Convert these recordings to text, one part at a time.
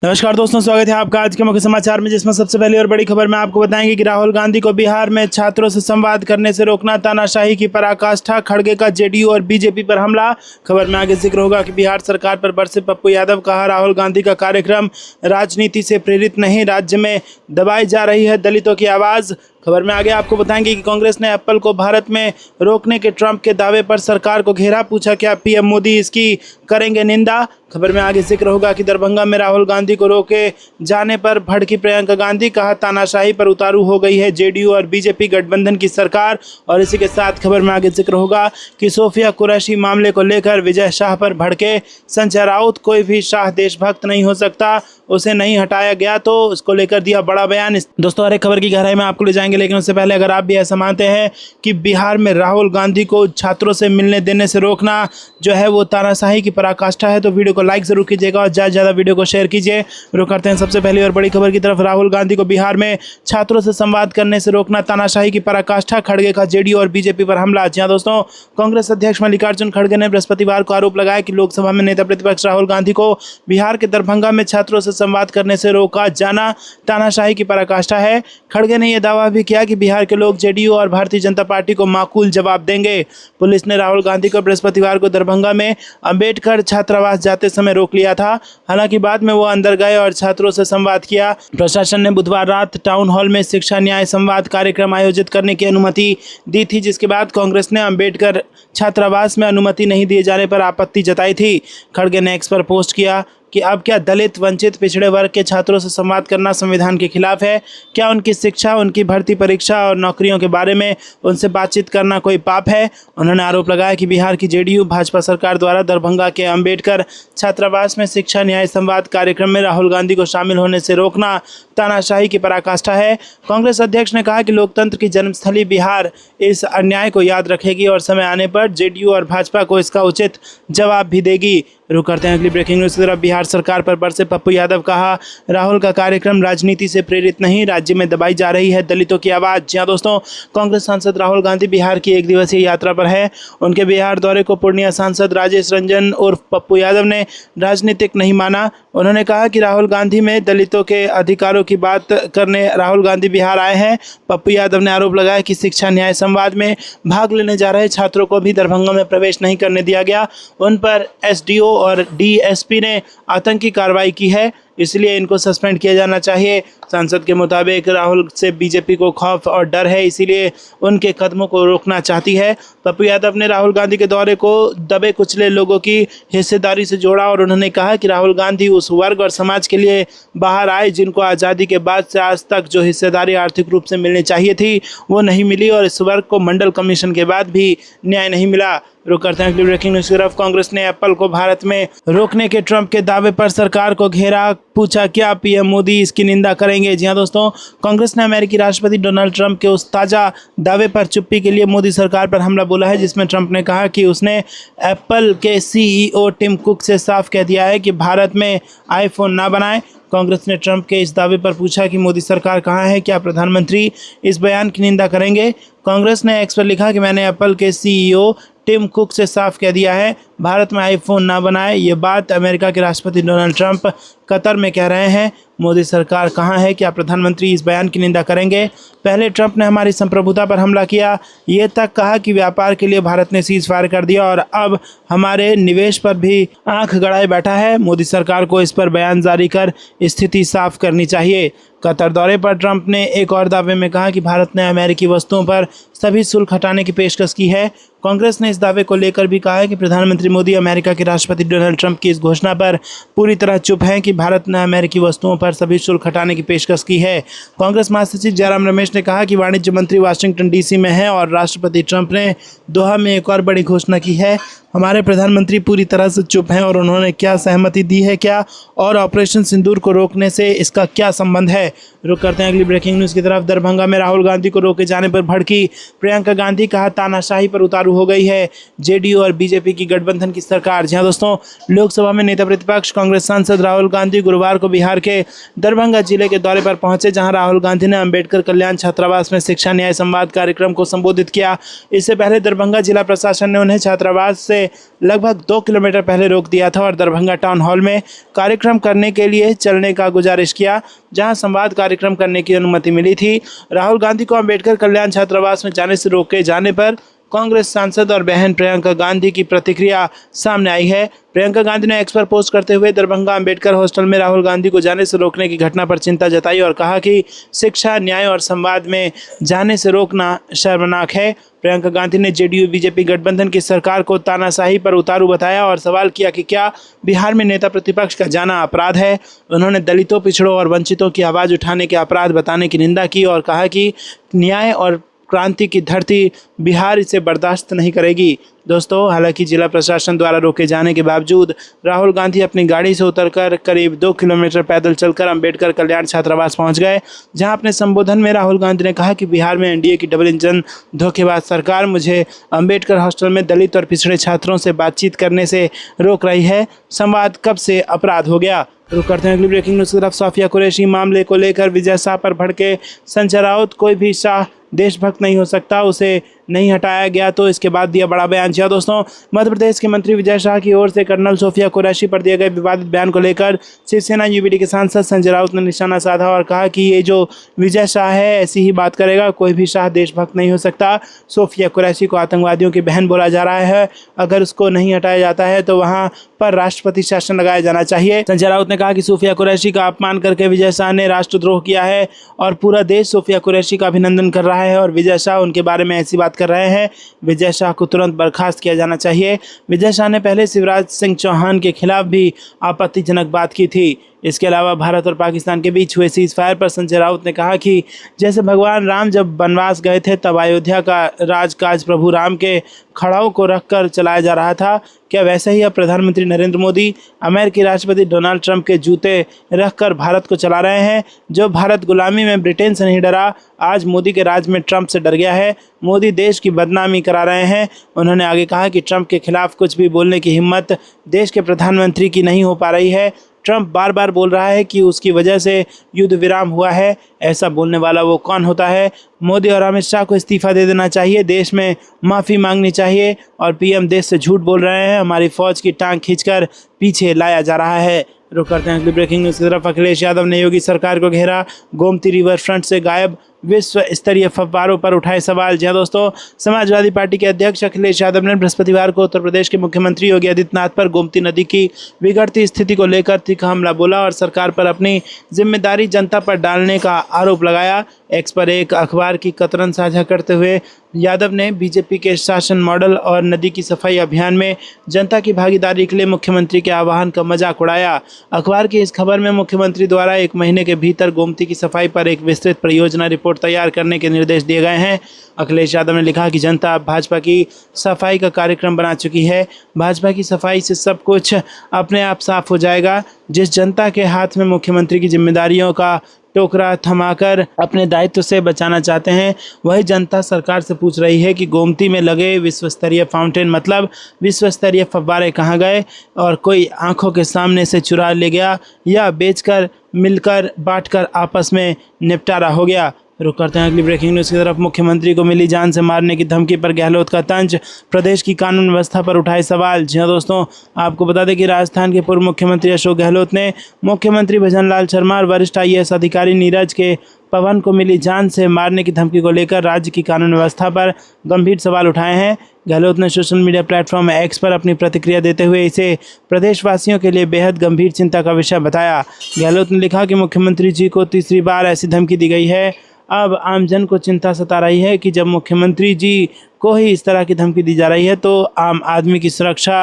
नमस्कार दोस्तों, स्वागत है आपका आज के मुख्य समाचार में, जिसमें सबसे पहली और बड़ी खबर में आपको बताएंगे कि राहुल गांधी को बिहार में छात्रों से संवाद करने से रोकना, तानाशाही की पराकाष्ठा, खड़गे का जेडीयू और बीजेपी पर हमला। खबर में आगे जिक्र होगा कि बिहार सरकार पर बरसे पप्पू यादव, कहा राहुल गांधी का कार्यक्रम राजनीति से प्रेरित नहीं, राज्य में दबाई जा रही है दलितों की आवाज़। खबर में आगे आपको बताएंगे कि कांग्रेस ने एप्पल को भारत में रोकने के ट्रंप के दावे पर सरकार को घेरा, पूछा क्या पीएम मोदी इसकी करेंगे निंदा। खबर में आगे जिक्र होगा कि दरभंगा में राहुल गांधी को रोके जाने पर भड़की प्रियंका गांधी, कहा तानाशाही पर उतारू हो गई है जेडीयू और बीजेपी गठबंधन की सरकार। और इसी के साथ खबर में आगे जिक्र होगा कि सोफिया कुरैशी मामले को लेकर विजय शाह पर भड़के संजय राउत, कोई भी शाह देशभक्त नहीं हो सकता, उसे नहीं हटाया गया तो उसको लेकर दिया बड़ा बयान। दोस्तों, हर एक खबर की गहराई में आपको ले जाएंगे, लेकिन उससे पहले अगर आप भी ऐसा मानते हैं कि बिहार में राहुल गांधी को छात्रों से मिलने देने से रोकना जो है वो तानाशाही की पराकाष्ठा है, तो वीडियो को लाइक जरूर कीजिएगा और ज़्यादा से ज़्यादा वीडियो को शेयर कीजिए। रुक करते हैं सबसे पहली और बड़ी खबर की तरफ। राहुल गांधी को बिहार में छात्रों से संवाद करने से रोकना, तानाशाही की पराकाष्ठा, खड़गे का जेडीयू और बीजेपी पर हमला। जी हां दोस्तों, कांग्रेस अध्यक्ष मल्लिकार्जुन खड़गे ने बृहस्पतिवार को आरोप लगाया कि लोकसभा में नेता प्रतिपक्ष राहुल गांधी को बिहार के दरभंगा में छात्रों से संवाद करने से रोका जाना तानाशाही की पराकाष्ठा है। खड़गे ने यह दावा भी किया कि बिहार के लोग जेडीयू और भारतीय जनता पार्टी को माकूल जवाब देंगे। पुलिस ने राहुल गांधी को बृहस्पतिवार को दरभंगा में अंबेडकर छात्रावास जाते समय रोक लिया था, हालांकि बाद में वो अंदर गए और छात्रों से संवाद किया। प्रशासन ने बुधवार रात टाउन हॉल में शिक्षा न्याय संवाद कार्यक्रम आयोजित करने की अनुमति दी थी, जिसके बाद कांग्रेस ने अंबेडकर छात्रावास में अनुमति नहीं दिए जाने पर आपत्ति जताई थी। खड़गे ने एक्स पर पोस्ट किया कि अब क्या दलित, वंचित, पिछड़े वर्ग के छात्रों से संवाद करना संविधान के खिलाफ है? क्या उनकी शिक्षा, उनकी भर्ती परीक्षा और नौकरियों के बारे में उनसे बातचीत करना कोई पाप है? उन्होंने आरोप लगाया कि बिहार की जेडीयू भाजपा सरकार द्वारा दरभंगा के अंबेडकर छात्रावास में शिक्षा न्याय संवाद कार्यक्रम में राहुल गांधी को शामिल होने से रोकना तानाशाही की पराकाष्ठा है। कांग्रेस अध्यक्ष ने कहा कि लोकतंत्र की जन्मस्थली बिहार इस अन्याय को याद रखेगी और समय आने पर जेडीयू और भाजपा को इसका उचित जवाब भी देगी। रुक करते हैं अगली ब्रेकिंग न्यूज़ की तरफ। बिहार सरकार पर बरसे पप्पू यादव, कहा राहुल का कार्यक्रम राजनीति से प्रेरित नहीं, राज्य में दबाई जा रही है दलितों की आवाज़। जी हां दोस्तों, कांग्रेस सांसद राहुल गांधी बिहार की 1 दिवसीय यात्रा पर है। उनके बिहार दौरे को पूर्णिया सांसद राजेश रंजन उर्फ पप्पू यादव ने राजनीतिक नहीं माना। उन्होंने कहा कि राहुल गांधी में दलितों के अधिकारों की बात करने राहुल गांधी बिहार आए हैं। पप्पू यादव ने आरोप लगाया कि शिक्षा न्याय संवाद में भाग लेने जा रहे छात्रों को भी दरभंगा में प्रवेश नहीं करने दिया गया। उन पर एसडीओ और डीएसपी ने आतंकी कार्रवाई की है, इसलिए इनको सस्पेंड किया जाना चाहिए। सांसद के मुताबिक राहुल से बीजेपी को खौफ और डर है, इसीलिए उनके कदमों को रोकना चाहती है। पप्पू यादव ने राहुल गांधी के दौरे को दबे कुचले लोगों की हिस्सेदारी से जोड़ा और उन्होंने कहा कि राहुल गांधी उस वर्ग और समाज के लिए बाहर आए जिनको आज़ादी के बाद से आज तक जो हिस्सेदारी आर्थिक रूप से मिलनी चाहिए थी वो नहीं मिली, और इस वर्ग को मंडल कमीशन के बाद भी न्याय नहीं मिला। रुक करते हैं अगली ब्रेकिंग न्यूज़ की तरफ। कांग्रेस ने एप्पल को भारत में रोकने के ट्रंप के दावे पर सरकार को घेरा, पूछा क्या पीएम मोदी इसकी निंदा करेंगे। जी हां दोस्तों, कांग्रेस ने अमेरिकी राष्ट्रपति डोनाल्ड ट्रंप के उस ताज़ा दावे पर चुप्पी के लिए मोदी सरकार पर हमला बोला है, जिसमें ट्रंप ने कहा कि उसने एप्पल के सीईओ टिम कुक से साफ कह दिया है कि भारत में आईफोन ना बनाएं। कांग्रेस ने ट्रंप के इस दावे पर पूछा कि मोदी सरकार कहाँ है, क्या प्रधानमंत्री इस बयान की निंदा करेंगे। कांग्रेस ने एक्स पर लिखा कि मैंने एप्पल के सीईओ टिम कुक से साफ कह दिया है भारत में आईफोन ना बनाए। ये बात अमेरिका के राष्ट्रपति डोनाल्ड ट्रंप कतर में कह रहे हैं। मोदी सरकार कहाँ है, क्या प्रधानमंत्री इस बयान की निंदा करेंगे। पहले ट्रंप ने हमारी संप्रभुता पर हमला किया, ये तक कहा कि व्यापार के लिए भारत ने सीज फायर कर दिया और अब हमारे निवेश पर भी आंख गड़ाए बैठा है। मोदी सरकार को इस पर बयान जारी कर स्थिति साफ करनी चाहिए। कतर दौरे पर ट्रंप ने एक और दावे में कहा कि भारत ने अमेरिकी वस्तुओं पर सभी शुल्क हटाने की पेशकश की है। कांग्रेस ने इस दावे को लेकर भी कहा है कि प्रधानमंत्री मोदी अमेरिका के राष्ट्रपति डोनाल्ड ट्रंप की इस घोषणा पर पूरी तरह चुप हैं कि भारत ने अमेरिकी वस्तुओं पर सभी शुल्क हटाने की पेशकश की है। कांग्रेस महासचिव जयराम रमेश ने कहा कि वाणिज्य मंत्री वाशिंगटन डीसी में है और राष्ट्रपति ट्रंप ने दोहा में एक और बड़ी घोषणा की है। हमारे प्रधानमंत्री पूरी तरह से चुप हैं और उन्होंने क्या सहमति दी है क्या, और ऑपरेशन सिंदूर को रोकने से इसका क्या संबंध है। रुक करते हैं अगली ब्रेकिंग न्यूज़ की तरफ। दरभंगा में राहुल गांधी को रोके जाने पर भड़की प्रियंका गांधी, कहा तानाशाही पर उतारू हो गई है जेडीयू और बीजेपी की गठबंधन गठबंधन की सरकार। जी हाँ दोस्तों, लोकसभा में नेता प्रतिपक्ष कांग्रेस सांसद राहुल गांधी गुरुवार को बिहार के दरभंगा जिले के दौरे पर पहुंचे, जहां राहुल गांधी ने अंबेडकर कल्याण छात्रावास में शिक्षा न्याय संवाद कार्यक्रम को संबोधित किया। इससे पहले दरभंगा जिला प्रशासन ने उन्हें छात्रावास से लगभग 2 किलोमीटर पहले रोक दिया था और दरभंगा टाउन हॉल में कार्यक्रम करने के लिए चलने का गुजारिश किया, जहां संवाद कार्यक्रम करने की अनुमति मिली थी। राहुल गांधी को अंबेडकर कल्याण छात्रावास में जाने से रोके जाने पर कांग्रेस सांसद और बहन प्रियंका गांधी की प्रतिक्रिया सामने आई है। प्रियंका गांधी ने एक्स पर पोस्ट करते हुए दरभंगा अंबेडकर हॉस्टल में राहुल गांधी को जाने से रोकने की घटना पर चिंता जताई और कहा कि शिक्षा न्याय और संवाद में जाने से रोकना शर्मनाक है। प्रियंका गांधी ने जेडीयू बीजेपी गठबंधन की सरकार को तानाशाही पर उतारू बताया और सवाल किया कि क्या बिहार में नेता प्रतिपक्ष का जाना अपराध है। उन्होंने दलितों, पिछड़ों और वंचितों की आवाज़ उठाने के अपराध बताने की निंदा की और कहा कि न्याय और क्रांति की धरती बिहार इसे बर्दाश्त नहीं करेगी। दोस्तों, हालांकि जिला प्रशासन द्वारा रोके जाने के बावजूद राहुल गांधी अपनी गाड़ी से उतरकर करीब 2 किलोमीटर पैदल चलकर अंबेडकर कल्याण छात्रावास पहुंच गए, जहां अपने संबोधन में राहुल गांधी ने कहा कि बिहार में एनडीए की डबल इंजन धोखेबाज सरकार मुझे अंबेडकर हॉस्टल में दलित और पिछड़े छात्रों से बातचीत करने से रोक रही है। संवाद कब से अपराध हो गया। रुक करते हैं अगली ब्रेकिंग न्यूज़ की तरफ। साफिया कुरैशी मामले को लेकर विजय शाह पर भड़के संजय राउत, कोई भी शाह देशभक्त नहीं हो सकता, उसे नहीं हटाया गया तो इसके बाद दिया बड़ा बयान। जी दोस्तों, मध्य प्रदेश के मंत्री विजय शाह की ओर से कर्नल साफिया कुरैशी पर दिए गए विवादित बयान को लेकर शिवसेना यूबीडी के सांसद संजय राउत ने निशाना साधा और कहा कि ये जो विजय शाह है ऐसी ही बात करेगा, कोई भी शाह देशभक्त नहीं हो सकता। साफिया कुरैशी को आतंकवादियों की बहन बोला जा रहा है, अगर उसको नहीं हटाया जाता है तो वहाँ पर राष्ट्रपति शासन लगाया जाना चाहिए। संजय राउत ने कहा कि साफिया कुरैशी का अपमान करके विजय शाह ने राष्ट्रद्रोह किया है और पूरा देश साफिया कुरैशी का अभिनंदन कर रहा है और विजय शाह उनके बारे में ऐसी बात कर रहे हैं। विजय शाह को तुरंत बर्खास्त किया जाना चाहिए। विजय शाह ने पहले शिवराज सिंह चौहान के खिलाफ भी आपत्तिजनक बात की थी। इसके अलावा भारत और पाकिस्तान के बीच हुए सीज फायर पर संजय राउत ने कहा कि जैसे भगवान राम जब वनवास गए थे तब अयोध्या का राजकाज प्रभु राम के खड़ाओं को रखकर चलाया जा रहा था, क्या वैसे ही अब प्रधानमंत्री नरेंद्र मोदी अमेरिकी राष्ट्रपति डोनाल्ड ट्रंप के जूते रखकर भारत को चला रहे हैं। जो भारत गुलामी में ब्रिटेन से नहीं डरा, आज मोदी के राज में ट्रंप से डर गया है। मोदी देश की बदनामी करा रहे हैं। उन्होंने आगे कहा कि ट्रंप के खिलाफ कुछ भी बोलने की हिम्मत देश के प्रधानमंत्री की नहीं हो पा रही है। ट्रंप बार बार बोल रहा है कि उसकी वजह से युद्ध विराम हुआ है, ऐसा बोलने वाला वो कौन होता है। मोदी और अमित शाह को इस्तीफा दे देना चाहिए, देश में माफ़ी मांगनी चाहिए और पीएम देश से झूठ बोल रहे हैं, हमारी फौज की टांग खींचकर पीछे लाया जा रहा है। रुक करते हैं अगली ब्रेकिंग न्यूज़ की तरफ। अखिलेश यादव ने योगी सरकार को घेरा, गोमती रिवर फ्रंट से गायब, विश्व स्तरीय फव्वारों पर उठाए सवाल। जी हाँ दोस्तों, समाजवादी पार्टी के अध्यक्ष अखिलेश यादव ने बृहस्पतिवार को उत्तर प्रदेश के मुख्यमंत्री योगी आदित्यनाथ पर गोमती नदी की बिगड़ती स्थिति को लेकर तीखा हमला बोला और सरकार पर अपनी जिम्मेदारी जनता पर डालने का आरोप लगाया। एक्स पर एक अखबार की कतरन साझा करते हुए यादव ने बीजेपी के शासन मॉडल और नदी की सफाई अभियान में जनता की भागीदारी के लिए मुख्यमंत्री के आह्वान का मजाक उड़ाया। अखबार की इस खबर में मुख्यमंत्री द्वारा 1 महीने के भीतर गोमती की सफाई पर एक विस्तृत परियोजना रिपोर्ट तैयार करने के निर्देश दिए गए हैं। अखिलेश यादव ने लिखा कि जनता अब भाजपा की सफाई का कार्यक्रम बना चुकी है। भाजपा की सफाई से सब कुछ अपने आप साफ हो जाएगा। जिस जनता के हाथ में मुख्यमंत्री की जिम्मेदारियों का टोकरा थमाकर अपने दायित्व से बचाना चाहते हैं, वही जनता सरकार से पूछ रही है कि गोमती में लगे विश्व स्तरीय फाउंटेन मतलब विश्व स्तरीय फव्वारे कहाँ गए और कोई आंखों के सामने से चुरा ले गया या बेचकर मिलकर बांटकर आपस में निपटारा हो गया। रुक करते हैं अगली ब्रेकिंग न्यूज़ की तरफ। मुख्यमंत्री को मिली जान से मारने की धमकी पर गहलोत का तंज, प्रदेश की कानून व्यवस्था पर उठाए सवाल। जी हाँ दोस्तों, आपको बता दें कि राजस्थान के पूर्व मुख्यमंत्री अशोक गहलोत ने मुख्यमंत्री भजनलाल शर्मा और वरिष्ठ IAS अधिकारी नीरज के पवन को मिली जान से मारने की धमकी को लेकर राज्य की कानून व्यवस्था पर गंभीर सवाल उठाए हैं। गहलोत ने सोशल मीडिया प्लेटफॉर्म एक्स पर अपनी प्रतिक्रिया देते हुए इसे प्रदेशवासियों के लिए बेहद गंभीर चिंता का विषय बताया। गहलोत ने लिखा कि मुख्यमंत्री जी को तीसरी बार ऐसी धमकी दी गई है। अब आमजन को चिंता सता रही है कि जब मुख्यमंत्री जी को ही इस तरह की धमकी दी जा रही है तो आम आदमी की सुरक्षा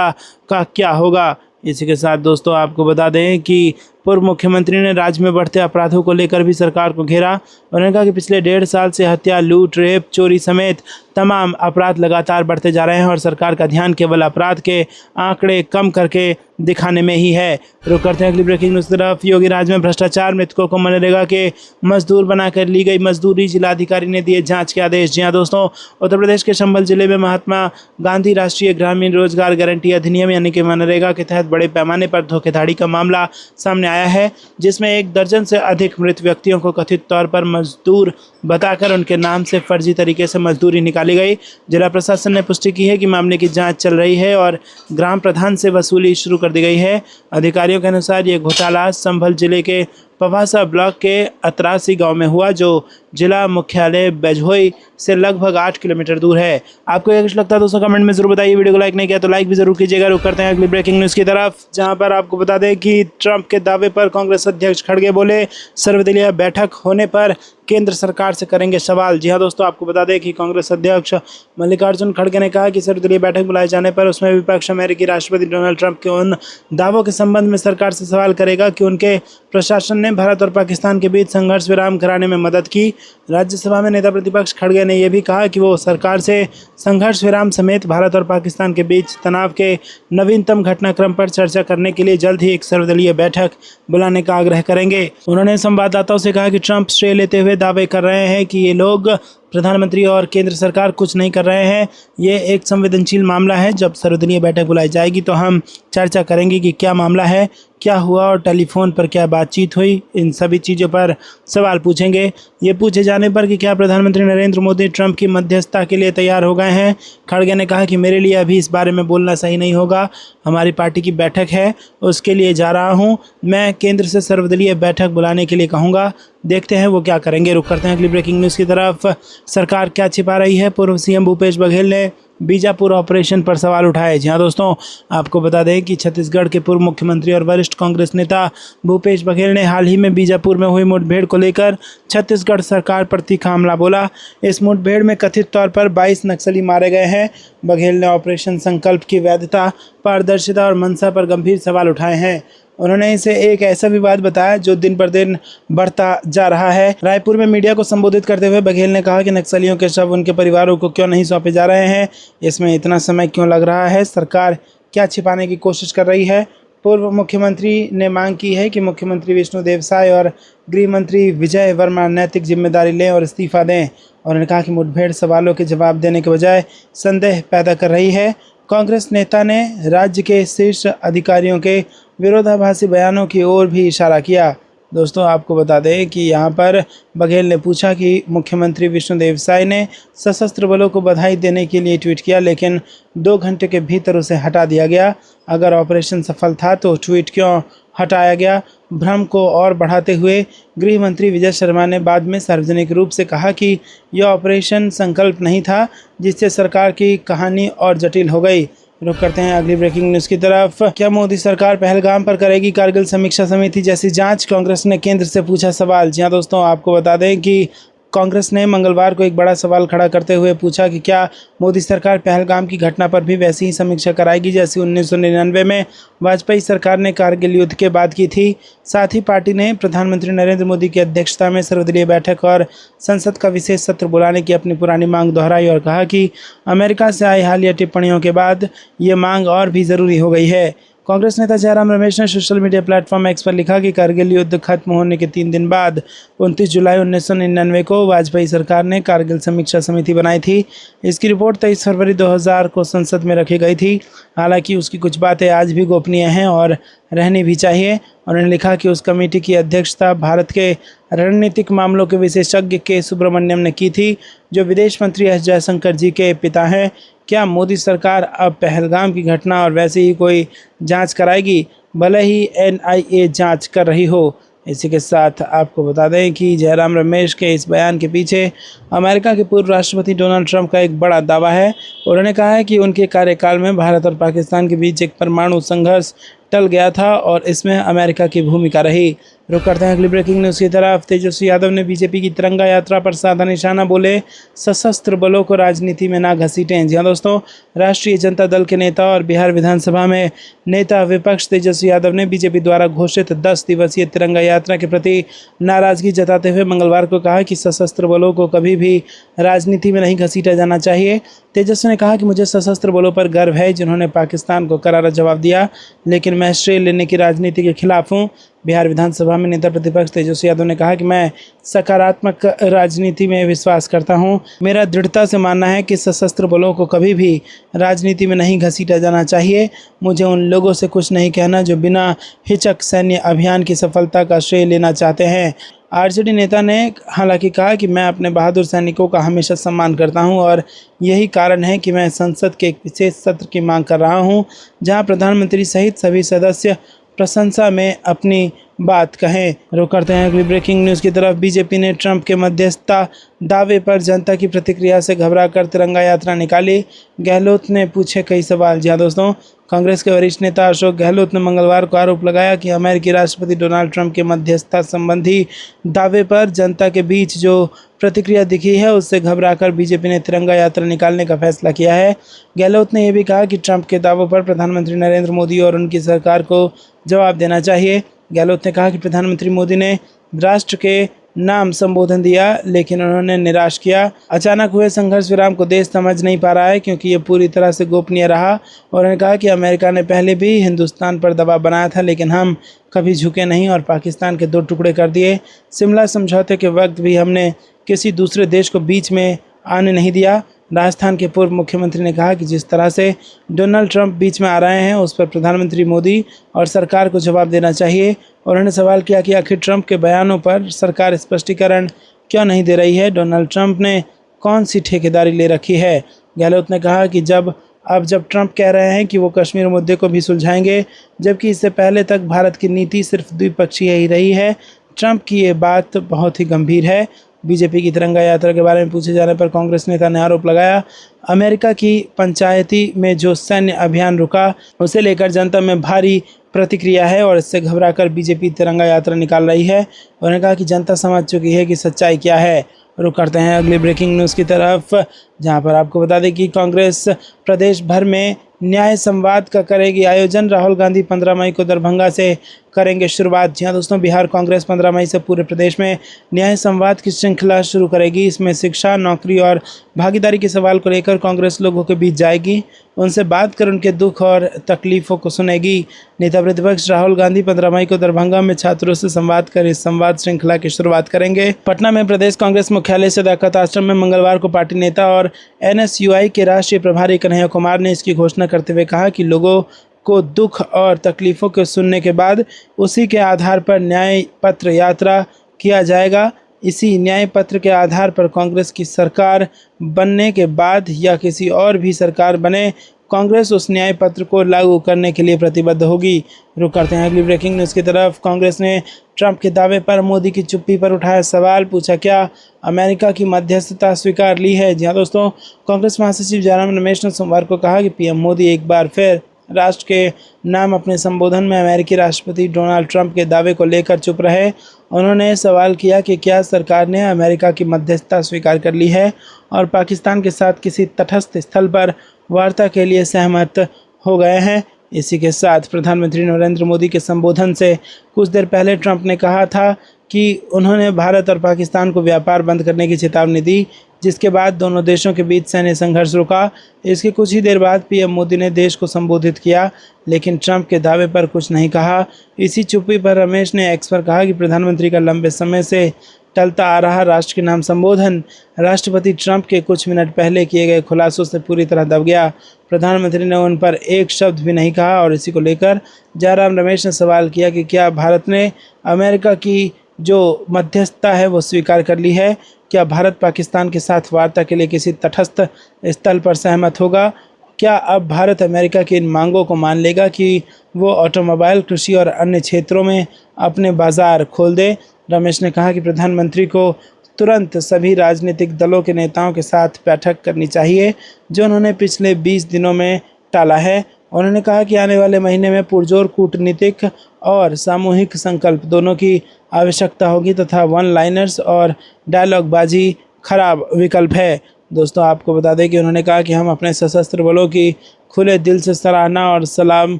का क्या होगा। इसी के साथ दोस्तों आपको बता दें कि पूर्व मुख्यमंत्री ने राज्य में बढ़ते अपराधों को लेकर भी सरकार को घेरा। उन्होंने कहा कि पिछले 1.5 साल से हत्या, लूट, रेप, चोरी समेत तमाम अपराध लगातार बढ़ते जा रहे हैं और सरकार का ध्यान केवल अपराध के आंकड़े कम करके दिखाने में ही है। रुक करते हैं अगली ब्रेकिंग न्यूज़ की तरफ। योगी राज में भ्रष्टाचार, मृतकों को मनरेगा के मजदूर बनाकर ली गई मजदूरी, जिलाधिकारी ने दिए जांच के आदेश। जी हां दोस्तों, उत्तर प्रदेश के संभल जिले में महात्मा गांधी राष्ट्रीय ग्रामीण रोजगार गारंटी अधिनियम यानी कि मनरेगा के तहत बड़े पैमाने पर धोखाधड़ी का मामला सामने आया है, जिसमें 1 दर्जन से अधिक मृत व्यक्तियों को कथित तौर पर मजदूर बताकर उनके नाम से फर्जी तरीके से मजदूरी निकाली गई। जिला प्रशासन ने पुष्टि की है कि मामले की जांच चल रही है और ग्राम प्रधान से वसूली शुरू कर दी गई है। अधिकारियों के अनुसार ये घोटाला संभल जिले के पवासा ब्लॉक के अतरासी गांव में हुआ, जो जिला मुख्यालय बैजहोई से लगभग 8 किलोमीटर दूर है। आपको यह कुछ लगता है दोस्तों कमेंट में जरूर बताइए। वीडियो को लाइक नहीं किया तो लाइक भी जरूर कीजिएगा। रुक करते हैं अगली ब्रेकिंग न्यूज़ की तरफ, जहां पर आपको बता दें कि ट्रंप के दावे पर कांग्रेस अध्यक्ष खड़गे बोले, सर्वदलीय बैठक होने पर केंद्र सरकार से करेंगे सवाल। जी हां दोस्तों, आपको बता दें कि कांग्रेस अध्यक्ष मल्लिकार्जुन खड़गे ने कहा कि सर्वदलीय बैठक बुलाए जाने पर उसमें विपक्ष अमेरिकी राष्ट्रपति डोनाल्ड ट्रंप के उन दावों के संबंध में सरकार से सवाल करेगा कि उनके प्रशासन ने भारत और पाकिस्तान के बीच संघर्ष विराम कराने में मदद की। राज्यसभा में नेता प्रतिपक्ष खड़गे ने यह भी कहा कि वो सरकार से संघर्ष विराम समेत भारत और पाकिस्तान के बीच तनाव के नवीनतम घटनाक्रम पर चर्चा करने के लिए जल्द ही एक सर्वदलीय बैठक बुलाने का आग्रह करेंगे। उन्होंने संवाददाताओं से कहा कि ट्रंप श्रेय लेते हुए दावे कर रहे हैं कि ये लोग प्रधानमंत्री और केंद्र सरकार कुछ नहीं कर रहे हैं। ये एक संवेदनशील मामला है। जब सर्वदलीय बैठक बुलाई जाएगी तो हम चर्चा करेंगे कि क्या मामला है, क्या हुआ और टेलीफोन पर क्या बातचीत हुई। इन सभी चीज़ों पर सवाल पूछेंगे। ये पूछे जाने पर कि क्या प्रधानमंत्री नरेंद्र मोदी ट्रंप की मध्यस्थता के लिए तैयार हो गए हैं, खड़गे ने कहा कि मेरे लिए अभी इस बारे में बोलना सही नहीं होगा। हमारी पार्टी की बैठक है, उसके लिए जा रहा हूँ। मैं केंद्र से सर्वदलीय बैठक बुलाने के लिए कहूँगा, देखते हैं वो क्या करेंगे। रुक करते हैं अगली ब्रेकिंग न्यूज़ की तरफ। सरकार क्या छिपा रही है, पूर्व सीएम भूपेश बघेल ने बीजापुर ऑपरेशन पर सवाल उठाए। जी हां दोस्तों, आपको बता दें कि छत्तीसगढ़ के पूर्व मुख्यमंत्री और वरिष्ठ कांग्रेस नेता भूपेश बघेल ने हाल ही में बीजापुर में हुई मुठभेड़ को लेकर छत्तीसगढ़ सरकार पर तीखा हमला बोला। इस मुठभेड़ में कथित तौर पर 22 नक्सली मारे गए हैं। बघेल ने ऑपरेशन संकल्प की वैधता, पारदर्शिता और मंशा पर गंभीर सवाल उठाए हैं। उन्होंने इसे एक ऐसा विवाद बताया जो दिन पर दिन बढ़ता जा रहा है। रायपुर में मीडिया को संबोधित करते हुए बघेल ने कहा कि नक्सलियों के शव उनके परिवारों को क्यों नहीं सौंपे जा रहे हैं, इसमें इतना समय क्यों लग रहा है, सरकार क्या छिपाने की कोशिश कर रही है। पूर्व मुख्यमंत्री ने मांग की है कि मुख्यमंत्री विष्णुदेव साय और गृह मंत्री विजय वर्मा नैतिक जिम्मेदारी लें और इस्तीफा दें। उन्होंने कहा कि मुठभेड़ सवालों के जवाब देने के बजाय संदेह पैदा कर रही है। कांग्रेस नेता ने राज्य के शीर्ष अधिकारियों के विरोधाभासी बयानों की ओर भी इशारा किया। दोस्तों, आपको बता दें कि यहाँ पर बघेल ने पूछा कि मुख्यमंत्री विष्णुदेव साय ने सशस्त्र बलों को बधाई देने के लिए ट्वीट किया, लेकिन 2 घंटे के भीतर उसे हटा दिया गया। अगर ऑपरेशन सफल था तो ट्वीट क्यों हटाया गया। भ्रम को और बढ़ाते हुए गृह मंत्री विजय शर्मा ने बाद में सार्वजनिक रूप से कहा कि यह ऑपरेशन संकल्प नहीं था, जिससे सरकार की कहानी और जटिल हो गई। रुक करते हैं अगली ब्रेकिंग न्यूज़ की तरफ। क्या मोदी सरकार पहलगाम पर करेगी कारगिल समीक्षा समिति जैसी जांच, कांग्रेस ने केंद्र से पूछा सवाल। जी हां दोस्तों, आपको बता दें कि कांग्रेस ने मंगलवार को एक बड़ा सवाल खड़ा करते हुए पूछा कि क्या मोदी सरकार पहलगाम की घटना पर भी वैसी ही समीक्षा कराएगी जैसी 1999 में वाजपेयी सरकार ने कारगिल युद्ध के बाद की थी। साथ ही पार्टी ने प्रधानमंत्री नरेंद्र मोदी की अध्यक्षता में सर्वदलीय बैठक और संसद का विशेष सत्र बुलाने की अपनी पुरानी मांग दोहराई और कहा कि अमेरिका से आई हालिया टिप्पणियों के बाद ये मांग और भी ज़रूरी हो गई है। कांग्रेस नेता जयराम रमेश ने सोशल मीडिया प्लेटफॉर्म एक्स पर लिखा कि कारगिल युद्ध खत्म होने के 3 दिन बाद 29 जुलाई 1999 को वाजपेयी सरकार ने कारगिल समीक्षा समिति बनाई थी। इसकी रिपोर्ट 23 फरवरी 2000 को संसद में रखी गई थी। हालांकि उसकी कुछ बातें आज भी गोपनीय हैं और रहनी भी चाहिए। उन्होंने लिखा कि उस कमेटी की अध्यक्षता भारत के रणनीतिक मामलों के विशेषज्ञ के सुब्रमण्यम ने की थी, जो विदेश मंत्री एस जयशंकर जी के पिता हैं। क्या मोदी सरकार अब पहलगाम की घटना और वैसे ही कोई जांच कराएगी, भले ही NIA जांच कर रही हो। इसी के साथ आपको बता दें कि जयराम रमेश के इस बयान के पीछे अमेरिका के पूर्व राष्ट्रपति डोनाल्ड ट्रंप का एक बड़ा दावा है। उन्होंने कहा है कि उनके कार्यकाल में भारत और पाकिस्तान के बीच एक परमाणु संघर्ष टल गया था और इसमें अमेरिका की भूमिका रही। रुक करते हैं अगली ब्रेकिंग न्यूज़ की तरफ। तेजस्वी यादव ने बीजेपी की तिरंगा यात्रा पर साधा निशाना, बोले सशस्त्र बलों को राजनीति में ना घसीटें। जी हाँ दोस्तों, राष्ट्रीय जनता दल के नेता और बिहार विधानसभा में नेता विपक्ष तेजस्वी यादव ने बीजेपी द्वारा घोषित 10 दिवसीय तिरंगा यात्रा के प्रति नाराजगी जताते हुए मंगलवार को कहा कि सशस्त्र बलों को कभी भी राजनीति में नहीं घसीटा जाना चाहिए। तेजस्वी ने कहा कि मुझे सशस्त्र बलों पर गर्व है जिन्होंने पाकिस्तान को करारा जवाब दिया, लेकिन मैं श्रेय लेने की राजनीति के खिलाफ हूँ। बिहार विधानसभा में नेता प्रतिपक्ष तेजस्वी यादव ने कहा कि मैं सकारात्मक राजनीति में विश्वास करता हूं। मेरा दृढ़ता से मानना है कि सशस्त्र बलों को कभी भी राजनीति में नहीं घसीटा जाना चाहिए। मुझे उन लोगों से कुछ नहीं कहना जो बिना हिचक सैन्य अभियान की सफलता का श्रेय लेना चाहते हैं। आरजेडी नेता ने हालांकि कहा कि मैं अपने बहादुर सैनिकों का हमेशा सम्मान करता हूं और यही कारण है कि मैं संसद के एक विशेष सत्र की मांग कर रहा हूं जहां प्रधानमंत्री सहित सभी सदस्य प्रशंसा में अपनी बात कहें। रुक करते हैं अगली ब्रेकिंग न्यूज़ की तरफ। बीजेपी ने ट्रंप के मध्यस्थता दावे पर जनता की प्रतिक्रिया से घबराकर तिरंगा यात्रा निकाली, गहलोत ने पूछे कई सवाल। जी हाँ दोस्तों, कांग्रेस के वरिष्ठ नेता अशोक गहलोत ने मंगलवार को आरोप लगाया कि अमेरिकी राष्ट्रपति डोनाल्ड ट्रंप के मध्यस्थता संबंधी दावे पर जनता के बीच जो प्रतिक्रिया दिखी है उससे घबराकर बीजेपी ने तिरंगा यात्रा निकालने का फैसला किया है। गहलोत ने यह भी कहा कि ट्रंप के दावों पर प्रधानमंत्री नरेंद्र मोदी और उनकी सरकार को जवाब देना चाहिए। गहलोत ने कहा कि प्रधानमंत्री मोदी ने राष्ट्र के नाम संबोधन दिया लेकिन उन्होंने निराश किया। अचानक हुए संघर्ष विराम को देश समझ नहीं पा रहा है क्योंकि ये पूरी तरह से गोपनीय रहा। और उन्होंने कहा कि अमेरिका ने पहले भी हिंदुस्तान पर दबाव बनाया था लेकिन हम कभी झुके नहीं और पाकिस्तान के 2 टुकड़े कर दिए। शिमला समझौते के वक्त भी हमने किसी दूसरे देश को बीच में आने नहीं दिया। राजस्थान के पूर्व मुख्यमंत्री ने कहा कि जिस तरह से डोनाल्ड ट्रंप बीच में आ रहे हैं उस पर प्रधानमंत्री मोदी और सरकार को जवाब देना चाहिए। और उन्होंने सवाल किया कि आखिर ट्रंप के बयानों पर सरकार स्पष्टीकरण क्यों नहीं दे रही है, डोनाल्ड ट्रंप ने कौन सी ठेकेदारी ले रखी है। गहलोत ने कहा कि जब ट्रंप कह रहे हैं कि वो कश्मीर मुद्दे को भी सुलझाएंगे जबकि इससे पहले तक भारत की नीति सिर्फ द्विपक्षीय ही रही है, ट्रंप की ये बात बहुत ही गंभीर है। बीजेपी की तिरंगा यात्रा के बारे में पूछे जाने पर कांग्रेस नेता ने आरोप लगाया, अमेरिका की पंचायती में जो सैन्य अभियान रुका उसे लेकर जनता में भारी प्रतिक्रिया है और इससे घबराकर बीजेपी तिरंगा यात्रा निकाल रही है। उन्होंने कहा कि जनता समझ चुकी है कि सच्चाई क्या है। रुक करते हैं अगली ब्रेकिंग न्यूज़ की तरफ, जहां पर आपको बता दें कि कांग्रेस प्रदेश भर में न्याय संवाद का करेगी आयोजन। राहुल गांधी 15 मई को दरभंगा से करेंगे शुरुआत। जी हाँ दोस्तों, बिहार कांग्रेस 15 मई से पूरे प्रदेश में न्याय संवाद की श्रृंखला शुरू करेगी। इसमें शिक्षा, नौकरी और भागीदारी के सवाल को लेकर कांग्रेस लोगों के बीच जाएगी, उनसे बात कर उनके दुख और तकलीफ़ों को सुनेगी। नेता प्रतिपक्ष राहुल गांधी 15 मई को दरभंगा में छात्रों से संवाद कर इस संवाद श्रृंखला की शुरुआत करेंगे। पटना में प्रदेश कांग्रेस मुख्यालय सदाकत आश्रम में मंगलवार को पार्टी नेता और NSUI के राष्ट्रीय प्रभारी कन्हैया कुमार ने इसकी घोषणा करते हुए कहा कि लोगों को दुख और तकलीफ़ों को सुनने के बाद उसी के आधार पर न्याय पत्र यात्रा किया जाएगा। इसी न्याय पत्र के आधार पर कांग्रेस की सरकार बनने के बाद या किसी और भी सरकार बने, कांग्रेस उस न्याय पत्र को लागू करने के लिए प्रतिबद्ध होगी। रुक करते हैं अगली ब्रेकिंग न्यूज़ की तरफ। कांग्रेस ने ट्रंप के दावे पर मोदी की चुप्पी पर उठाया सवाल, पूछा क्या अमेरिका की मध्यस्थता स्वीकार ली है। जी हाँ दोस्तों, कांग्रेस महासचिव जयराम रमेश ने सोमवार को कहा कि पीएम मोदी एक बार फिर राष्ट्र के नाम अपने संबोधन में अमेरिकी राष्ट्रपति डोनाल्ड ट्रंप के दावे को लेकर चुप रहे। उन्होंने सवाल किया कि क्या सरकार ने अमेरिका की मध्यस्थता स्वीकार कर ली है और पाकिस्तान के साथ किसी तटस्थ स्थल पर वार्ता के लिए सहमत हो गए हैं। इसी के साथ प्रधानमंत्री नरेंद्र मोदी के संबोधन से कुछ देर पहले ट्रंप ने कहा था कि उन्होंने भारत और पाकिस्तान को व्यापार बंद करने की चेतावनी दी, जिसके बाद दोनों देशों के बीच सैन्य संघर्ष रुका। इसके कुछ ही देर बाद पीएम मोदी ने देश को संबोधित किया लेकिन ट्रंप के दावे पर कुछ नहीं कहा। इसी चुप्पी पर रमेश ने एक्स पर कहा कि प्रधानमंत्री का लंबे समय से टलता आ रहा राष्ट्र के नाम संबोधन राष्ट्रपति ट्रंप के कुछ मिनट पहले किए गए खुलासों से पूरी तरह दब गया। प्रधानमंत्री ने उन पर एक शब्द भी नहीं कहा और इसी को लेकर जयराम रमेश ने सवाल किया कि क्या भारत ने अमेरिका की जो मध्यस्थता है वो स्वीकार कर ली है। क्या भारत पाकिस्तान के साथ वार्ता के लिए किसी तटस्थ स्थल पर सहमत होगा। क्या अब भारत अमेरिका की इन मांगों को मान लेगा कि वो ऑटोमोबाइल, कृषि और अन्य क्षेत्रों में अपने बाजार खोल दे। रमेश ने कहा कि प्रधानमंत्री को तुरंत सभी राजनीतिक दलों के नेताओं के साथ बैठक करनी चाहिए जो उन्होंने पिछले 20 दिनों में टाला है। उन्होंने कहा कि आने वाले महीने में पुरजोर कूटनीतिक और सामूहिक संकल्प दोनों की आवश्यकता होगी तथा वन लाइनर्स और डायलॉगबाजी खराब विकल्प है। दोस्तों, आपको बता दें कि उन्होंने कहा कि हम अपने सशस्त्र बलों की खुले दिल से सराहना और सलाम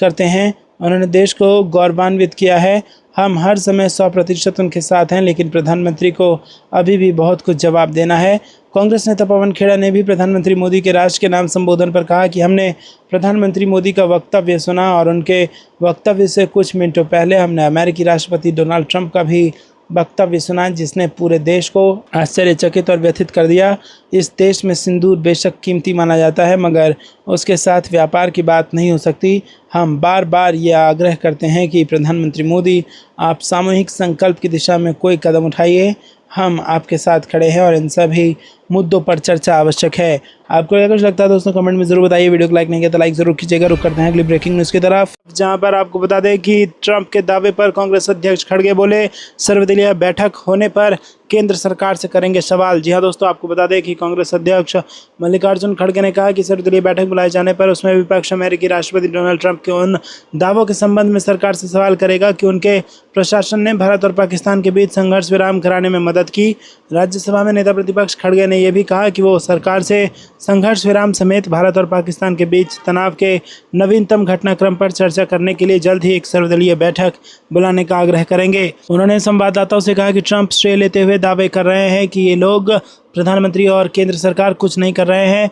करते हैं। उन्होंने देश को गौरवान्वित किया है। हम हर समय 100% उनके साथ हैं, लेकिन प्रधानमंत्री को अभी भी बहुत कुछ जवाब देना है। कांग्रेस नेता पवन खेड़ा ने भी प्रधानमंत्री मोदी के राष्ट्र के नाम संबोधन पर कहा कि हमने प्रधानमंत्री मोदी का वक्तव्य सुना और उनके वक्तव्य से कुछ मिनटों पहले हमने अमेरिकी राष्ट्रपति डोनाल्ड ट्रंप का भी वक्तव्य सुना, जिसने पूरे देश को आश्चर्यचकित और व्यथित कर दिया। इस देश में सिंदूर बेशक कीमती माना जाता है, मगर उसके साथ व्यापार की बात नहीं हो सकती। हम बार बार ये आग्रह करते हैं कि प्रधानमंत्री मोदी, आप सामूहिक संकल्प की दिशा में कोई कदम उठाइए। हम आपके साथ खड़े हैं और इन सभी मुद्दों पर चर्चा आवश्यक है। आपको क्या कुछ लगता है दोस्तों, कमेंट में जरूर बताइए। वीडियो को लाइक नहीं किया तो लाइक जरूर कीजिएगा। रुक करते हैं अगली ब्रेकिंग न्यूज़ की तरफ, जहां पर आपको बता दें कि ट्रंप के दावे पर कांग्रेस अध्यक्ष खड़गे बोले, सर्वदलीय बैठक होने पर केंद्र सरकार से करेंगे सवाल। जी हां दोस्तों, आपको बता दें कि कांग्रेस अध्यक्ष मल्लिकार्जुन खड़गे ने कहा कि सर्वदलीय बैठक बुलाए जाने पर उसमें विपक्ष अमेरिकी राष्ट्रपति डोनाल्ड ट्रंप के उन दावों के संबंध में सरकार से सवाल करेगा कि उनके प्रशासन ने भारत और पाकिस्तान के बीच संघर्ष विराम कराने में मदद की। राज्यसभा में नेता प्रतिपक्ष खड़गे ने यह भी कहा कि वो सरकार से संघर्ष विराम समेत भारत और पाकिस्तान के बीच तनाव के नवीनतम घटनाक्रम पर चर्चा करने के लिए जल्द ही एक सर्वदलीय बैठक बुलाने का आग्रह करेंगे। उन्होंने संवाददाताओं से कहा कि ट्रंप श्रेय लेते हुए दावे कर रहे हैं कि ये लोग, प्रधानमंत्री और केंद्र सरकार, कुछ नहीं कर रहे हैं।